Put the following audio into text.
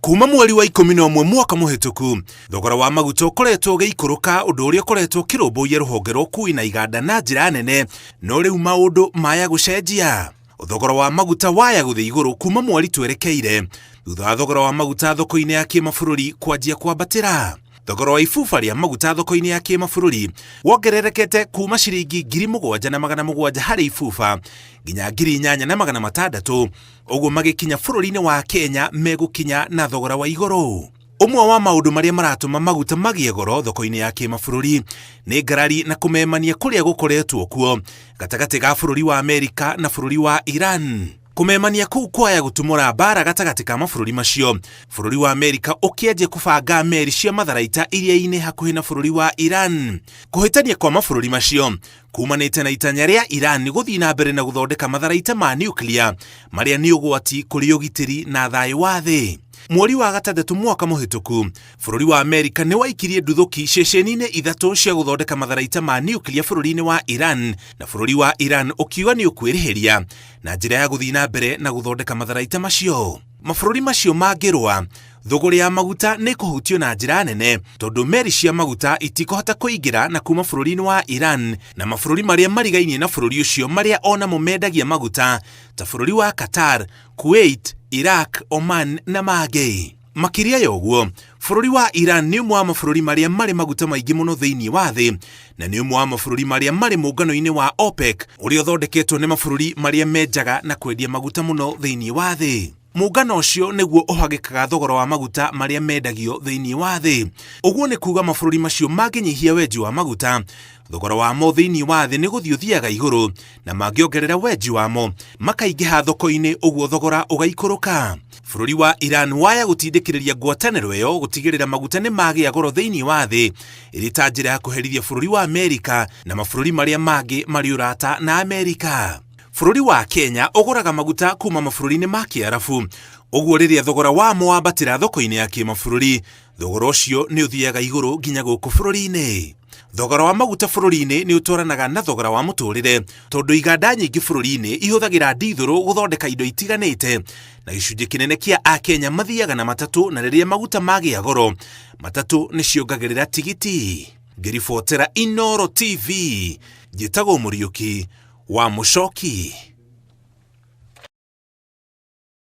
Kuma mweri wa 11 mwaka muhituku thogora wa maguta ukoretwo giikuruka undu uria ukoretwo kirumbuye ruhonge rwa ukui na iganda na njira nene no riu maundu maya gucenjia. Thogora wa maguta waya guthii iguru kuma mweri twerekeire thutha wa thogora wa maguta thoko-ini ya kimabũrũri kwanjia kwambatira. Thogora wa ifufa ria maguta thoko-ini ya kimabũrũri wongererekete kuma ciringi 7,700 hari ifufa nginya 8,600 uguo magikinya bũrũri-ini wa Kenya megukinya na thogora wa iguru. Umwe wa maundu maria maratuma maguta magie goro thoko-ini ya kimabũrũri ni ngarari na kumemania kuria gukoretwo kuo gatagati ga bũrũri wa Amerika na bũrũri wa Iran. Kumemania kuu kwaya gutumura bara gatagati ka mabũrũri macio, bũrũri wa Amerika ukienje kubanga meri cia matharaita iria-ini hakuhi na bũrũri wa Iran. Kuhitania kwa mabũrũri macio kumanite na itanya ria Iran guthii na mbere na guthondeka matharaita ma nuclear maria ni ugwati kuri ugitiri na thayu wa thi. Mweri wa gatandatu mwaka muhituku bũrũri wa Amerika ni waikirie nduthuki ceceni-ini ithatu cia guthondeka matharaita ma nuclear bũrũri-ini wa Iran, na bũrũri wa Iran ukiuga ni ukwirihiria na njira ya guthii na mbere na guthondeka matharaita macio. Mabũrũri macio mangirwa thogora ya maguta ni kuhutio na njira nene tondu meri cia maguta itikuhota kuingira na kuma bũrũri-ini wa Iran na mabũrũri maria marigainie na bũrũri ucio maria ona mo mendagia maguta ta bũrũri wa Qatar, Kuwait, Iraq, Oman na mangĩ. Makiria ya ũguo, bũrũri wa Iran ni ũmwe wa mabũrũri maria mari maguta maingĩ mũno thĩinĩ wa thĩ na ni ũmwe wa mabũrũri maria mari mũngano-inĩ wa OPEC ũrĩa ũthondeketwo nĩ mabũrũri maria menjaga na kwendia maguta mũno thĩinĩ wa thĩ. Mũngano ũcio nĩguo ũhagĩkaga thogora wa maguta maria mendagio thĩinĩ wa thĩ. Ũguo nĩ kuuga mabũrũri macio mangĩnyihia wenji wa maguta, thogora wamo thĩinĩ wa thĩ nĩ gũthiĩ ũthiaga igũrũ, na mangĩongerera wenji wamo makaingĩha thoko-inĩ, ũguo thogora ũgaikũrũka. Bũrũri wa Iran waya gũtindĩkĩrĩria ngwatanĩro ĩyo gũtigĩrĩra maguta nĩ magĩa goro thĩinĩ wa thĩ, ĩrĩ ta njĩra ya kũherithia bũrũri wa Amerika na mabũrũri maria mangĩ marĩ ũrata na Amerika. Bũrũri wa Kenya ũgũraga maguta kuma mabũrũri-inĩ ma Kiarabu, ũguo rĩrĩa thogora wamo wambatĩra thoko-inĩ ya kĩmabũrũri, thogora ũcio nĩ ũthiaga igũrũ nginya gũkũ bũrũri-inĩ. Thogora wa maguta bũrũri-inĩ nĩ ũtwaranaga na thogora wa mũtũrĩre tondu iganda nyingĩ bũrũri-inĩ ihũthagĩra ndithũrũ gũthondeka indo itiganĩte, na gĩcunjĩ kĩnene kĩa Akenya mathiaga na matatũ, na rĩrĩa maguta magĩa goro matatũ nĩ ciongagĩrĩra tigiti. Ngĩribotera Inooro TV, njĩtagwo Mũriũki wa Mũchoki.